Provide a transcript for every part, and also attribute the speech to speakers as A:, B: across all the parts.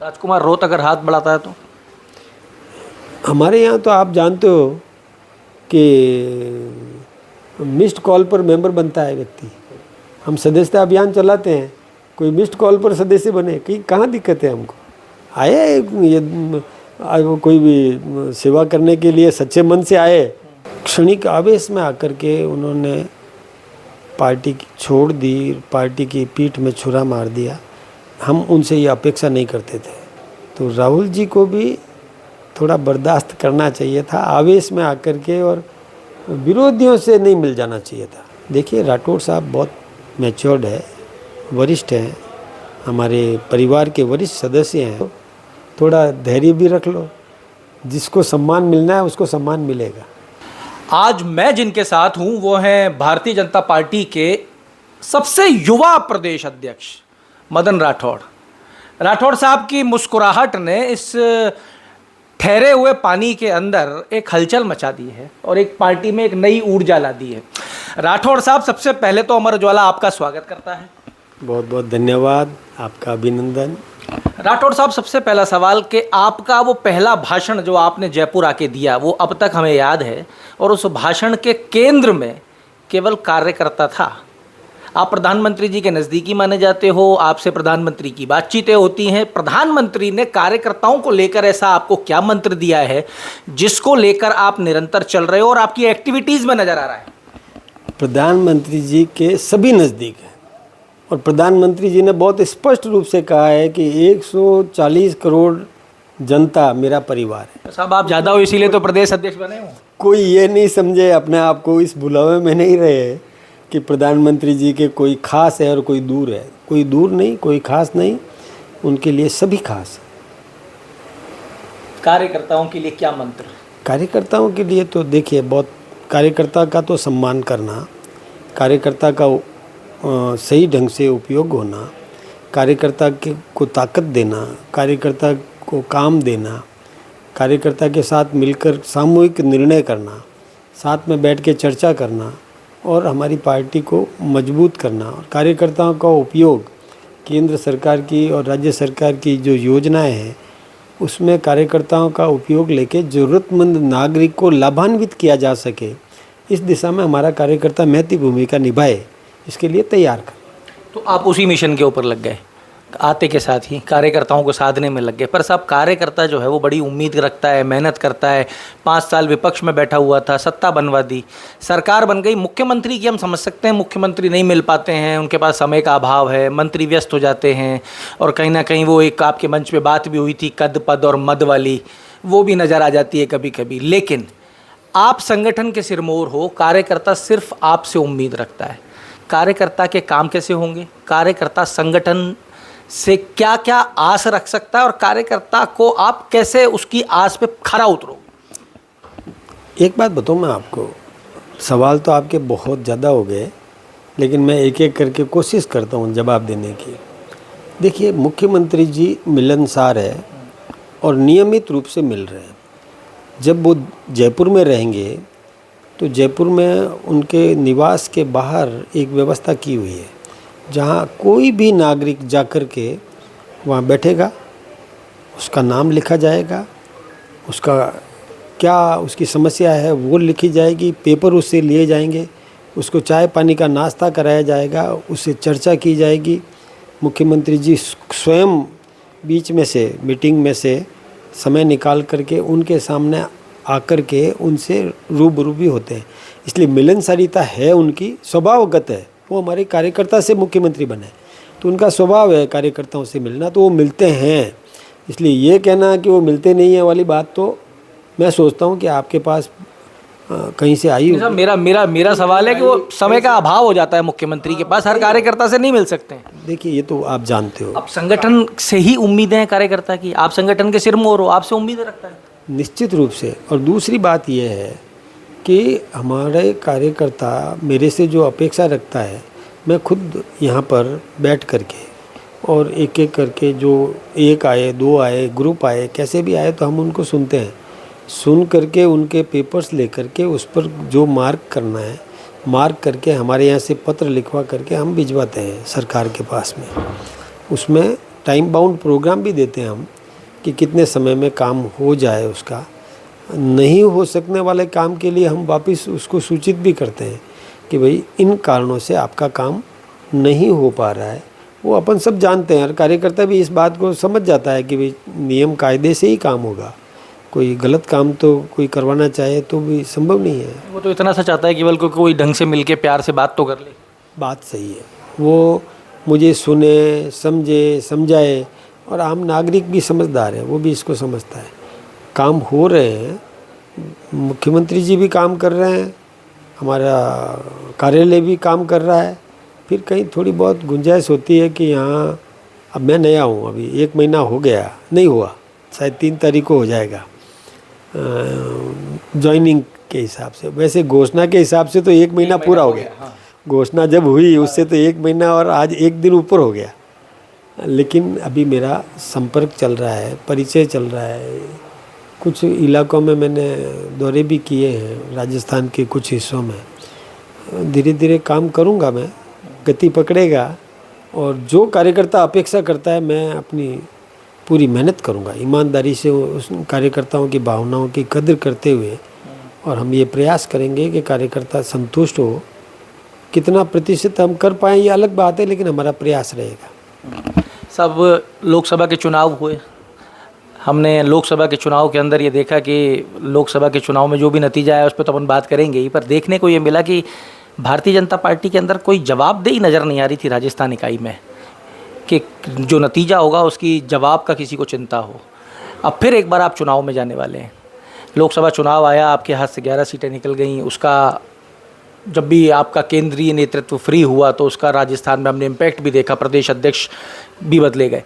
A: राजकुमार रोत अगर हाथ बढ़ाता है तो?
B: हमारे यहाँ तो आप जानते हो कि मिस्ड कॉल पर मेंबर बनता है व्यक्ति। हम सदस्यता अभियान चलाते हैं, कोई मिस्ड कॉल पर सदस्य बने, कहीं कहाँ दिक्कत है हमको। आए ये कोई भी सेवा करने के लिए सच्चे मन से आए, क्षणिक आवेश में आकर के उन्होंने पार्टी छोड़ दी, पार्टी की पीठ में छुरा मार दिया। हम उनसे ये अपेक्षा नहीं करते थे। तो राहुल जी को भी थोड़ा बर्दाश्त करना चाहिए था, आवेश में आकर के, और विरोधियों से नहीं मिल जाना चाहिए था। देखिए, राठौड़ साहब बहुत मैच्योर्ड है, वरिष्ठ हैं, हमारे परिवार के वरिष्ठ सदस्य हैं। थोड़ा धैर्य भी रख लो, जिसको सम्मान मिलना है उसको सम्मान मिलेगा।
A: आज मैं जिनके साथ हूं वो हैं भारतीय जनता पार्टी के सबसे युवा प्रदेश अध्यक्ष मदन राठौड़। राठौड़ साहब की मुस्कुराहट ने इस ठहरे हुए पानी के अंदर एक हलचल मचा दी है और एक पार्टी में एक नई ऊर्जा ला दी है। राठौड़ साहब, सबसे पहले तो अमर उजाला आपका स्वागत करता है।
B: बहुत बहुत धन्यवाद, आपका अभिनंदन।
A: राठौड़ साहब, सबसे पहला सवाल कि आपका वो पहला भाषण जो आपने जयपुर आके दिया वो अब तक हमें याद है, और उस भाषण के केंद्र में केवल कार्यकर्ता था। आप प्रधानमंत्री जी के नज़दीकी माने जाते हो, आपसे प्रधानमंत्री की बातचीतें होती हैं। प्रधानमंत्री ने कार्यकर्ताओं को लेकर ऐसा आपको क्या मंत्र दिया है जिसको लेकर आप निरंतर चल रहे हो और आपकी एक्टिविटीज़ में नज़र आ रहा है?
B: प्रधानमंत्री जी के सभी नज़दीक हैं, और प्रधानमंत्री जी ने बहुत स्पष्ट रूप से कहा है कि 140 करोड़ जनता मेरा परिवार है।
A: साहब, आप ज़्यादा हो इसीलिए तो प्रदेश अध्यक्ष बने हो।
B: कोई ये नहीं समझे अपने आप को इस बुलावे में नहीं रहे कि प्रधानमंत्री जी के कोई खास है और कोई दूर है। कोई दूर नहीं, कोई खास नहीं, उनके लिए सभी खास है।
A: कार्यकर्ताओं के लिए क्या मंत्र?
B: कार्यकर्ताओं के लिए तो देखिए, बहुत कार्यकर्ता का तो सम्मान करना, कार्यकर्ता का सही ढंग से उपयोग होना, कार्यकर्ता को ताकत देना, कार्यकर्ता को काम देना, कार्यकर्ता के साथ मिलकर सामूहिक निर्णय करना, साथ में बैठ के चर्चा करना और हमारी पार्टी को मजबूत करना, और कार्यकर्ताओं का उपयोग केंद्र सरकार की और राज्य सरकार की जो योजनाएं हैं उसमें कार्यकर्ताओं का उपयोग लेके ज़रूरतमंद नागरिक को लाभान्वित किया जा सके, इस दिशा में हमारा कार्यकर्ता महत्वपूर्ण भूमिका निभाए, इसके लिए तैयार कर।
A: तो आप उसी मिशन के ऊपर लग गए, आते के साथ ही कार्यकर्ताओं को साधने में लग गए। पर साहब, कार्यकर्ता जो है वो बड़ी उम्मीद रखता है, मेहनत करता है। 5 साल विपक्ष में बैठा हुआ था, सत्ता बनवा दी, सरकार बन गई। मुख्यमंत्री की हम समझ सकते हैं, मुख्यमंत्री नहीं मिल पाते हैं, उनके पास समय का अभाव है, मंत्री व्यस्त हो जाते हैं, और कहीं ना कहीं वो एक आपके मंच पे बात भी हुई थी कद पद और मद वाली, वो भी नज़र आ जाती है कभी कभी। लेकिन आप संगठन के सिरमौर हो, कार्यकर्ता सिर्फ आपसे उम्मीद रखता है। कार्यकर्ता के काम कैसे होंगे? कार्यकर्ता संगठन से क्या क्या आस रख सकता है, और कार्यकर्ता को आप कैसे उसकी आस पे खरा उतरो?
B: एक बात बताऊँ मैं आपको, सवाल तो आपके बहुत ज़्यादा हो गए, लेकिन मैं एक एक करके कोशिश करता हूँ जवाब देने की। देखिए, मुख्यमंत्री जी मिलनसार है और नियमित रूप से मिल रहे हैं। जब वो जयपुर में रहेंगे तो जयपुर में उनके निवास के बाहर एक व्यवस्था की हुई है जहाँ कोई भी नागरिक जाकर के वहाँ बैठेगा, उसका नाम लिखा जाएगा, उसका क्या उसकी समस्या है वो लिखी जाएगी, पेपर उससे लिए जाएंगे, उसको चाय पानी का नाश्ता कराया जाएगा, उससे चर्चा की जाएगी। मुख्यमंत्री जी स्वयं बीच में से मीटिंग में से समय निकाल करके उनके सामने आकर के उनसे रूबरू भी होते हैं। इसलिए मिलनसारिता है, उनकी स्वभावगत है। वो हमारे कार्यकर्ता से मुख्यमंत्री बने तो उनका स्वभाव है कार्यकर्ताओं से मिलना, तो वो मिलते हैं। इसलिए ये कहना कि वो मिलते नहीं है वाली बात तो मैं सोचता हूँ कि आपके पास कहीं से आई हो।
A: मेरा सवाल है कि वो समय का अभाव हो जाता है मुख्यमंत्री के पास, हर कार्यकर्ता से नहीं मिल सकते हैं।
B: देखिए, ये तो आप जानते हो।
A: अब संगठन से ही उम्मीदें हैं कार्यकर्ता की, आप संगठन के सिरमौर हो, आपसे उम्मीदें रखता है।
B: निश्चित रूप से। और दूसरी बात यह है कि हमारे कार्यकर्ता मेरे से जो अपेक्षा रखता है, मैं खुद यहाँ पर बैठ करके और एक एक करके, जो एक आए, 2 आए, ग्रुप आए, कैसे भी आए, तो हम उनको सुनते हैं। सुन करके उनके पेपर्स ले करके उस पर जो मार्क करना है मार्क करके हमारे यहाँ से पत्र लिखवा करके हम भिजवाते हैं सरकार के पास में। उसमें टाइम बाउंड प्रोग्राम भी देते हैं हम कि कितने समय में काम हो जाए उसका। नहीं हो सकने वाले काम के लिए हम वापस उसको सूचित भी करते हैं कि भाई इन कारणों से आपका काम नहीं हो पा रहा है। वो अपन सब जानते हैं और कार्यकर्ता भी इस बात को समझ जाता है कि भाई नियम कायदे से ही काम होगा, कोई गलत काम तो कोई करवाना चाहे तो भी संभव नहीं है।
A: वो तो इतना सा चाहता है केवल कोई ढंग से मिलके प्यार से बात तो कर ले।
B: बात सही है, वो मुझे सुने, समझे, समझाए। और आम नागरिक भी समझदार है, वो भी इसको समझता है। काम हो रहे हैं, मुख्यमंत्री जी भी काम कर रहे हैं, हमारा कार्यालय भी काम कर रहा है। फिर कहीं थोड़ी बहुत गुंजाइश होती है कि यहाँ, अब मैं नया हूँ, अभी 1 महीना हो गया, नहीं हुआ, शायद 3 तारीख को हो जाएगा ज्वाइनिंग के हिसाब से। वैसे घोषणा के हिसाब से तो 1 महीना पूरा हो गया।
A: हाँ।
B: घोषणा जब हुई उससे तो 1 महीना और आज 1 दिन ऊपर हो गया। लेकिन अभी मेरा संपर्क चल रहा है, परिचय चल रहा है। कुछ इलाकों में मैंने दौरे भी किए हैं, राजस्थान के कुछ हिस्सों में। धीरे धीरे काम करूंगा मैं, गति पकड़ेगा। और जो कार्यकर्ता अपेक्षा करता है मैं अपनी पूरी मेहनत करूंगा, ईमानदारी से उस कार्यकर्ताओं की भावनाओं की कदर करते हुए। और हम ये प्रयास करेंगे कि कार्यकर्ता संतुष्ट हो। कितना प्रतिशत हम कर पाएँ ये अलग बात है, लेकिन हमारा प्रयास रहेगा।
A: सब लोकसभा के चुनाव हुए, हमने लोकसभा के चुनाव के अंदर ये देखा कि लोकसभा के चुनाव में जो भी नतीजा है उस पर तो अपन बात करेंगे ही, पर देखने को ये मिला कि भारतीय जनता पार्टी के अंदर कोई जवाबदेही नज़र नहीं आ रही थी राजस्थान इकाई में, कि जो नतीजा होगा उसकी जवाब का किसी को चिंता हो। अब फिर एक बार आप चुनाव में जाने वाले हैं, लोकसभा चुनाव आया, आपके हाथ से 11 सीटें निकल गईं। उसका जब भी आपका केंद्रीय नेतृत्व फ्री हुआ तो उसका राजस्थान में हमने इम्पैक्ट भी देखा, प्रदेश अध्यक्ष भी बदले गए।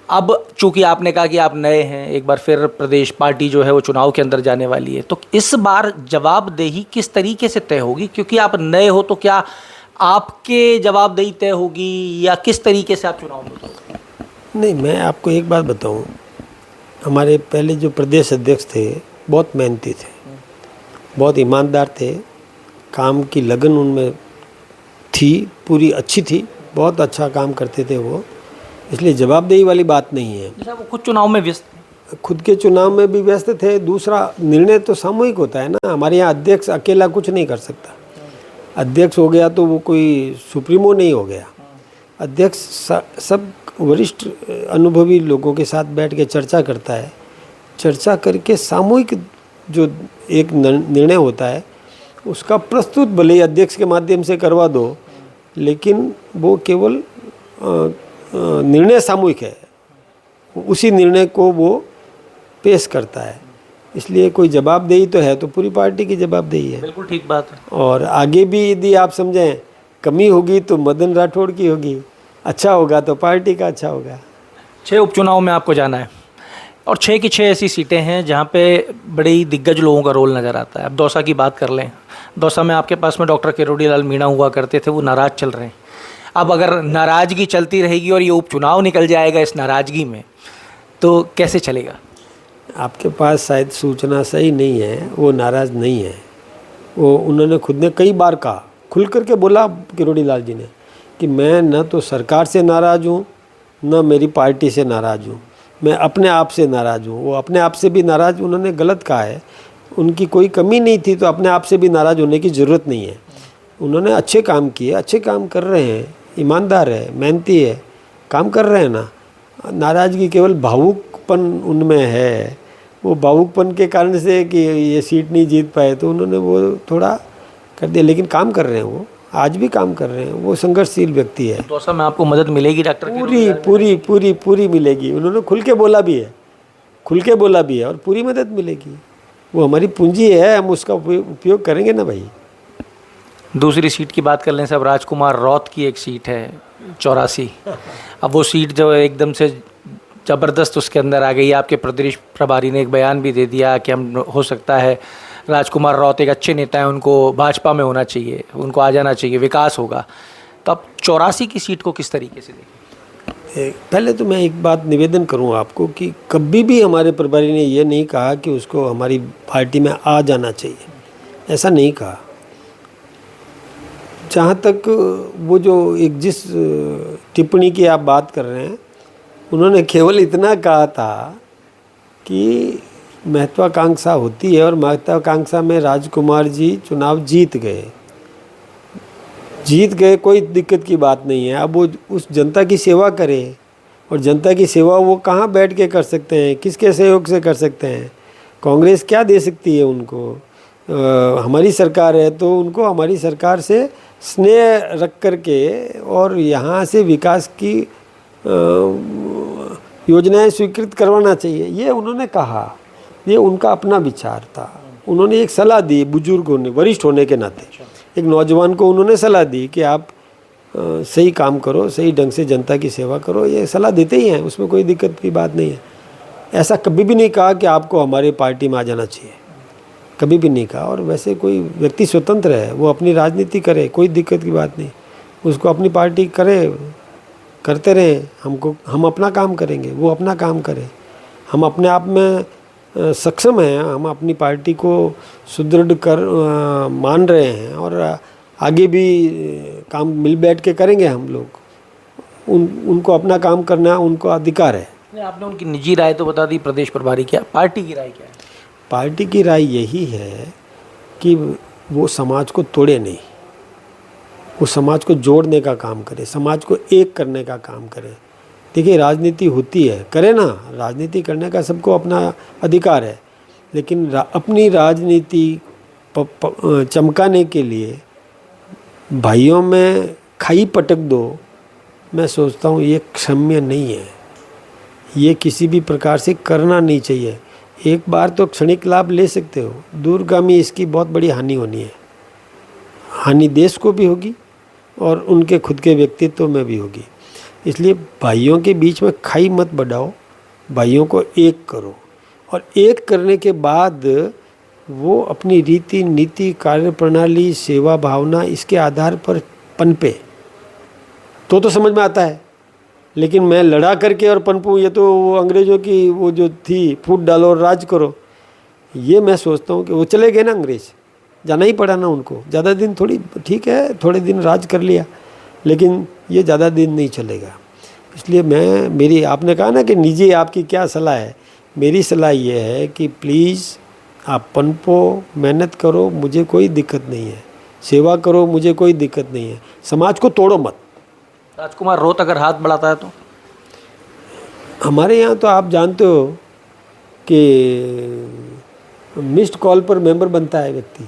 A: अब चूंकि आपने कहा कि आप नए हैं, एक बार फिर प्रदेश पार्टी जो है वो चुनाव के अंदर जाने वाली है, तो इस बार जवाबदेही किस तरीके से तय होगी? क्योंकि आप नए हो तो क्या आपके जवाबदेही तय होगी या किस तरीके से आप चुनाव में उतरोगे?
B: नहीं, मैं आपको एक बात बताऊं, हमारे पहले जो प्रदेश अध्यक्ष थे बहुत मेहनती थे, बहुत ईमानदार थे, काम की लगन उनमें थी, पूरी अच्छी थी, बहुत अच्छा काम करते थे वो। इसलिए जवाबदेही वाली बात नहीं है।
A: जैसा वो खुद चुनाव में व्यस्त,
B: खुद के चुनाव में भी व्यस्त थे। दूसरा, निर्णय तो सामूहिक होता है ना, हमारे यहाँ अध्यक्ष अकेला कुछ नहीं कर सकता। अध्यक्ष हो गया तो वो कोई सुप्रीमो नहीं हो गया। अध्यक्ष सब वरिष्ठ अनुभवी लोगों के साथ बैठ के चर्चा करता है, चर्चा करके सामूहिक जो एक निर्णय होता है उसका प्रस्तुत भले ही अध्यक्ष के माध्यम से करवा दो, लेकिन वो केवल निर्णय सामूहिक है, उसी निर्णय को वो पेश करता है। इसलिए कोई जवाबदेही तो है तो पूरी पार्टी की जवाबदेही है।
A: बिल्कुल ठीक बात है।
B: और आगे भी यदि आप समझें कमी होगी तो मदन राठौड़ की होगी, अच्छा होगा तो पार्टी का अच्छा होगा।
A: 6 उपचुनाव में आपको जाना है और 6 की 6 ऐसी सीटें हैं जहाँ पे बड़ी दिग्गज लोगों का रोल नज़र आता है। अब दौसा की बात कर लें, दौसा में आपके पास में डॉक्टर किरोड़ी लाल मीणा हुआ करते थे, वो नाराज़ चल रहे हैं। अब अगर नाराज़गी चलती रहेगी और ये उपचुनाव निकल जाएगा इस नाराज़गी में, तो कैसे चलेगा?
B: आपके पास शायद सूचना सही नहीं है, वो नाराज़ नहीं है। वो उन्होंने खुद ने कई बार कहा, खुल करके बोला किरोड़ी लाल जी ने कि मैं न तो सरकार से नाराज़ हूँ न मेरी पार्टी से नाराज़ हूँ, मैं अपने आप से नाराज़ हूँ। वो अपने आप से भी नाराज़ उन्होंने गलत कहा है। उनकी कोई कमी नहीं थी तो अपने आप से भी नाराज़ होने की ज़रूरत नहीं है। उन्होंने अच्छे काम किए, अच्छे काम कर रहे हैं, ईमानदार है, मेहनती है, काम कर रहे हैं ना। नाराज़गी केवल भावुकपन उनमें है, वो भावुकपन के कारण से कि ये सीट नहीं जीत पाए तो उन्होंने वो थोड़ा कर दिया, लेकिन काम कर रहे हैं, वो आज भी काम कर रहे हैं। वो संघर्षशील व्यक्ति है।
A: तो ऐसा में आपको मदद मिलेगी डॉक्टर?
B: पूरी पूरी पूरी पूरी मिलेगी। उन्होंने खुल के बोला भी है, खुल के बोला भी है और पूरी मदद मिलेगी। वो हमारी पूंजी है, हम उसका उपयोग करेंगे ना भाई।
A: दूसरी सीट की बात कर लें साहब, राजकुमार रौत की एक सीट है 84। अब वो सीट जो है एकदम से ज़बरदस्त उसके अंदर आ गई। आपके प्रदेश प्रभारी ने एक बयान भी दे दिया कि हम हो सकता है राजकुमार रौत एक अच्छे नेता हैं, उनको भाजपा में होना चाहिए, उनको आ जाना चाहिए, विकास होगा। तो अब 84 की सीट को किस तरीके से देखें?
B: पहले तो मैं एक बात निवेदन करूं आपको कि कभी भी हमारे प्रभारी ने ये नहीं कहा कि उसको हमारी पार्टी में आ जाना चाहिए, ऐसा नहीं कहा। जहाँ तक वो जो एक जिस टिप्पणी की आप बात कर रहे हैं, उन्होंने केवल इतना कहा था कि महत्वाकांक्षा होती है और महत्वाकांक्षा में राजकुमार जी चुनाव जीत गए, कोई दिक्कत की बात नहीं है। अब वो उस जनता की सेवा करे, और जनता की सेवा वो कहाँ बैठ के कर सकते हैं, किसके सहयोग से कर सकते हैं? कांग्रेस क्या दे सकती है उनको? हमारी सरकार है तो उनको हमारी सरकार से स्नेह रख कर के और यहाँ से विकास की योजनाएं स्वीकृत करवाना चाहिए, ये उन्होंने कहा। ये उनका अपना विचार था। उन्होंने एक सलाह दी, बुजुर्ग होने, वरिष्ठ होने के नाते एक नौजवान को उन्होंने सलाह दी कि आप सही काम करो, सही ढंग से जनता की सेवा करो। ये सलाह देते ही हैं, उसमें कोई दिक्कत की बात नहीं है। ऐसा कभी भी नहीं कहा कि आपको हमारी पार्टी में आ जाना चाहिए, कभी भी नहीं कहा। और वैसे कोई व्यक्ति स्वतंत्र है, वो अपनी राजनीति करे, कोई दिक्कत की बात नहीं। उसको अपनी पार्टी करे, करते रहे, हम अपना काम करेंगे, वो अपना काम करे। हम अपने आप में सक्षम हैं, हम अपनी पार्टी को सुदृढ़ कर मान रहे हैं और आगे भी काम मिल बैठ के करेंगे हम लोग। उनको अपना काम करना उनको अधिकार है।
A: आपने उनकी निजी राय तो बता दी, प्रदेश प्रभारी क्या, पार्टी की राय क्या है?
B: पार्टी की राय यही है कि वो समाज को तोड़े नहीं, वो समाज को जोड़ने का काम करे, समाज को एक करने का काम करे। देखिए राजनीति होती है, करे ना, राजनीति करने का सबको अपना अधिकार है, लेकिन अपनी राजनीति चमकाने के लिए भाइयों में खाई पटक दो, मैं सोचता हूँ ये क्षम्य नहीं है। ये किसी भी प्रकार से करना नहीं चाहिए। एक बार तो क्षणिक लाभ ले सकते हो, दूरगामी इसकी बहुत बड़ी हानि होनी है। हानि देश को भी होगी और उनके खुद के व्यक्तित्व में भी होगी। इसलिए भाइयों के बीच में खाई मत बढ़ाओ, भाइयों को एक करो, और एक करने के बाद वो अपनी रीति नीति, कार्य प्रणाली, सेवा भावना, इसके आधार पर पनपे तो समझ में आता है। लेकिन मैं लड़ा करके और पनपूँ, ये तो वो अंग्रेज़ों की वो जो थी, फूट डालो और राज करो, ये मैं सोचता हूँ कि वो चले गए ना, अंग्रेज़ जाना ही पड़ा ना उनको। ज़्यादा दिन थोड़ी, ठीक है थोड़े दिन राज कर लिया, लेकिन ये ज़्यादा दिन नहीं चलेगा। इसलिए मेरी, आपने कहा ना कि निजी आपकी क्या सलाह है, मेरी सलाह ये है कि प्लीज़ आप पनपो, मेहनत करो, मुझे कोई दिक्कत नहीं है, सेवा करो, मुझे कोई दिक्कत नहीं है, समाज को तोड़ो मत।
A: राजकुमार रोत अगर हाथ बढ़ाता है तो?
B: हमारे यहाँ तो आप जानते हो कि मिस्ड कॉल पर मेंबर बनता है व्यक्ति।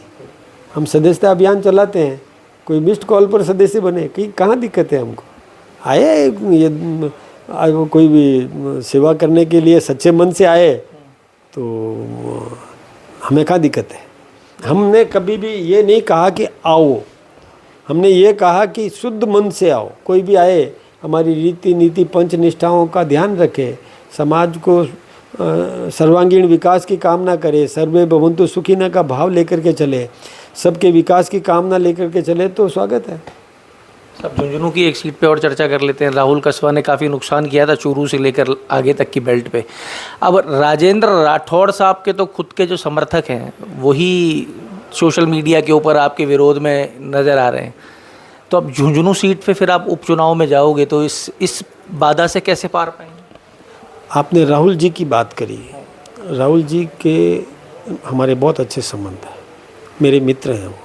B: हम सदस्यता अभियान चलाते हैं, कोई मिस्ड कॉल पर सदस्य बने, कहीं कहाँ दिक्कत है हमको। आए ये कोई भी सेवा करने के लिए सच्चे मन से आए तो हमें कहाँ दिक्कत है। हमने कभी भी ये नहीं कहा कि आओ, हमने ये कहा कि शुद्ध मन से आओ। कोई भी आए, हमारी रीति नीति पंच निष्ठाओं का ध्यान रखे, समाज को सर्वांगीण विकास की कामना करे, सर्वे भवन्तु सुखिनः का भाव लेकर के चले, सबके विकास की कामना लेकर के चले तो स्वागत है।
A: सब झुंझुनू की एक सीट पे और चर्चा कर लेते हैं। राहुल कस्वा ने काफ़ी नुकसान किया था चूरू से लेकर आगे तक की बेल्ट पे। अब राजेंद्र राठौड़ साहब के तो खुद के जो समर्थक हैं वही सोशल मीडिया के ऊपर आपके विरोध में नज़र आ रहे हैं। तो अब झुंझुनू सीट पे फिर आप उपचुनाव में जाओगे तो इस बाधा से कैसे पार पाएंगे?
B: आपने राहुल जी की बात करी। राहुल जी के हमारे बहुत अच्छे संबंध हैं, मेरे मित्र हैं वो।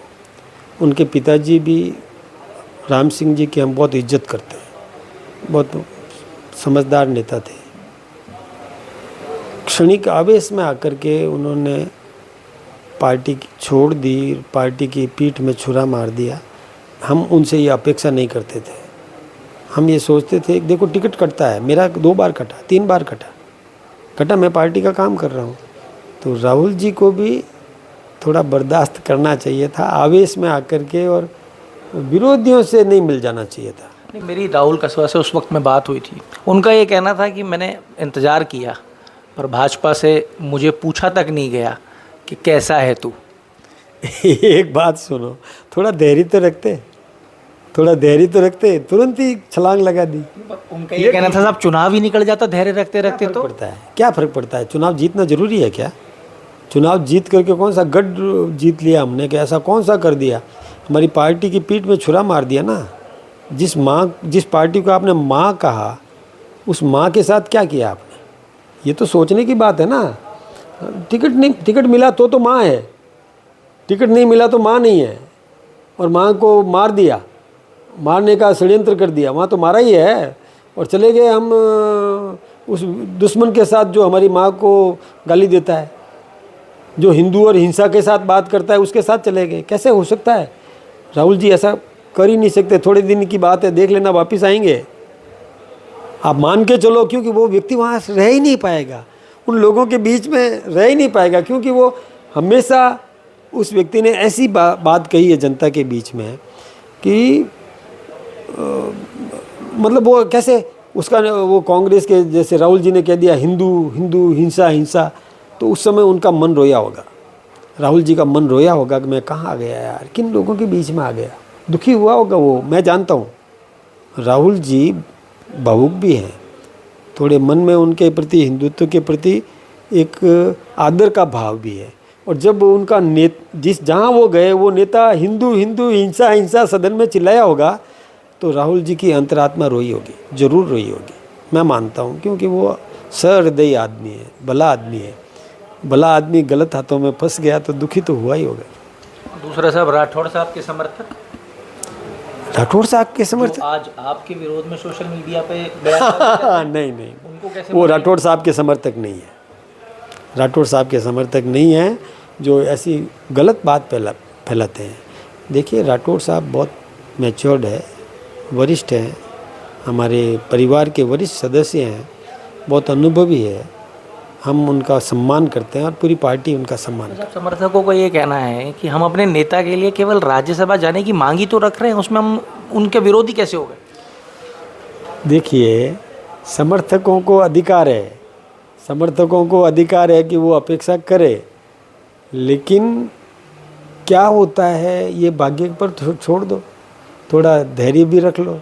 B: उनके पिताजी भी राम सिंह जी की हम बहुत इज्जत करते हैं, बहुत समझदार नेता थे। क्षणिक आवेश में आकर के उन्होंने पार्टी छोड़ दी, पार्टी की पीठ में छुरा मार दिया। हम उनसे ये अपेक्षा नहीं करते थे। हम ये सोचते थे, देखो टिकट कटता है, मेरा 2 बार कटा, 3 बार कटा, मैं पार्टी का काम कर रहा हूँ। तो राहुल जी को भी थोड़ा बर्दाश्त करना चाहिए था, आवेश में आकर के, और विरोधियों से नहीं मिल जाना चाहिए था।
A: मेरी राहुल कस्वा से उस वक्त में बात हुई थी। उनका ये कहना था कि मैंने इंतज़ार किया पर भाजपा से मुझे पूछा तक नहीं गया कि कैसा है तू।
B: एक बात सुनो, थोड़ा धैर्य तो रखते, तुरंत ही छलांग लगा दी।
A: उनका ये कहना था साहब चुनाव ही निकल जाता धैर्य रखते रखते तो
B: पड़ता है। क्या फ़र्क पड़ता है? चुनाव जीतना जरूरी है क्या? चुनाव जीत करके कौन सा गढ़ जीत लिया हमने, कि ऐसा कौन सा कर दिया? हमारी पार्टी की पीठ में छुरा मार दिया ना। जिस पार्टी को आपने माँ कहा, उस माँ के साथ क्या किया आपने? ये तो सोचने की बात है ना। टिकट मिला तो माँ है, टिकट नहीं मिला तो माँ नहीं है। और माँ को मार दिया, मारने का षड्यंत्र कर दिया, वहाँ तो मारा ही है। और चले गए हम उस दुश्मन के साथ जो हमारी माँ को गाली देता है, जो हिंदू और हिंसा के साथ बात करता है, उसके साथ चले गए। कैसे हो सकता है? राहुल जी ऐसा कर ही नहीं सकते। थोड़े दिन की बात है, देख लेना, वापस आएंगे। आप मान के चलो, क्योंकि वो व्यक्ति वहाँ रह ही नहीं पाएगा, उन लोगों के बीच में रह ही नहीं पाएगा, क्योंकि वो हमेशा उस व्यक्ति ने ऐसी बात कही है जनता के बीच में कि मतलब वो कैसे उसका वो कांग्रेस के जैसे राहुल जी ने कह दिया हिंदू हिंदू हिंसा हिंसा, तो उस समय उनका मन रोया होगा, राहुल जी का मन रोया होगा कि मैं कहाँ आ गया यार, किन लोगों के बीच में आ गया। दुखी हुआ होगा वो, मैं जानता हूँ। राहुल जी भावुक भी हैं, थोड़े मन में उनके प्रति, हिंदुत्व के प्रति एक आदर का भाव भी है। और जब उनका जहाँ वो गए वो नेता हिंदू हिंदू हिंसा हिंसा सदन में चिल्लाया होगा, तो राहुल जी की अंतरात्मा रोई होगी, जरूर रोई होगी, मैं मानता हूँ। क्योंकि वो सहृदयी आदमी है, भला आदमी है। भला आदमी गलत हाथों में फंस गया तो दुखी तो हुआ ही होगा।
A: दूसरा साहब, राठौड़ साहब के समर्थक,
B: राठौड़ साहब के समर्थक
A: आज आपके विरोध में सोशल मीडिया पे बयान
B: नहीं,
A: उनको कैसे
B: वो राठौड़ साहब के समर्थक नहीं है। राठौड़ साहब के समर्थक नहीं हैं जो ऐसी गलत बात फैलाते हैं। देखिए, राठौड़ साहब बहुत मैच्योर्ड है, वरिष्ठ हैं, हमारे परिवार के वरिष्ठ सदस्य हैं, बहुत अनुभवी है। हम उनका सम्मान करते हैं और पूरी पार्टी उनका सम्मान करती है।
A: समर्थकों को ये कहना है कि हम अपने नेता के लिए केवल राज्यसभा जाने की मांग ही तो रख रहे हैं, उसमें हम उनके विरोधी कैसे हो गए?
B: देखिए, समर्थकों को अधिकार है, समर्थकों को अधिकार है कि वो अपेक्षा करे, लेकिन क्या होता है ये भाग्य पर छोड़ दो, थोड़ा धैर्य भी रख लो।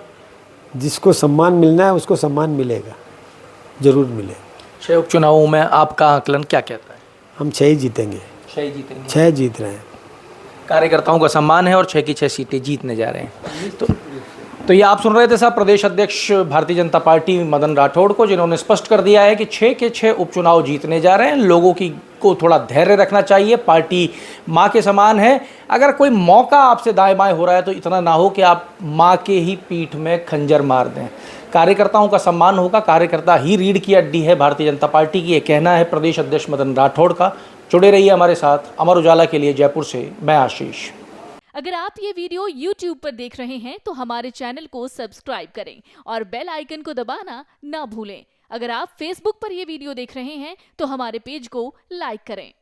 B: जिसको सम्मान मिलना है उसको सम्मान मिलेगा, ज़रूर मिलेगा।
A: 6 उपचुनावों में आपका आकलन क्या कहता है?
B: हम 6 ही जीतेंगे।
A: 6 जीतेंगे।
B: 6 जीत रहे हैं।
A: कार्यकर्ताओं का सम्मान है और 6 की 6 सीटें जीतने जा रहे हैं। तो ये आप सुन रहे थे साहब प्रदेश अध्यक्ष भारतीय जनता पार्टी मदन राठौड़ को, जिन्होंने स्पष्ट कर दिया है कि 6 के 6 उपचुनाव जीतने जा रहे हैं। लोगों को थोड़ा धैर्य रखना चाहिए, पार्टी माँ के समान है। अगर कोई मौका आपसे दाएं बाएं हो रहा है तो इतना ना हो कि आप माँ के ही पीठ में खंजर मार दें। कार्यकर्ताओं का सम्मान होगा, कार्यकर्ता ही रीढ़ की हड्डी है भारतीय जनता पार्टी की, ये कहना है प्रदेश अध्यक्ष मदन राठौड़ का। जुड़े रहिए हमारे साथ। अमर उजाला के लिए जयपुर से मैं आशीष।
C: अगर आप ये वीडियो YouTube पर देख रहे हैं तो हमारे चैनल को सब्सक्राइब करें और बेल आइकन को दबाना ना भूलें। अगर आप Facebook पर ये वीडियो देख रहे हैं तो हमारे पेज को लाइक करें।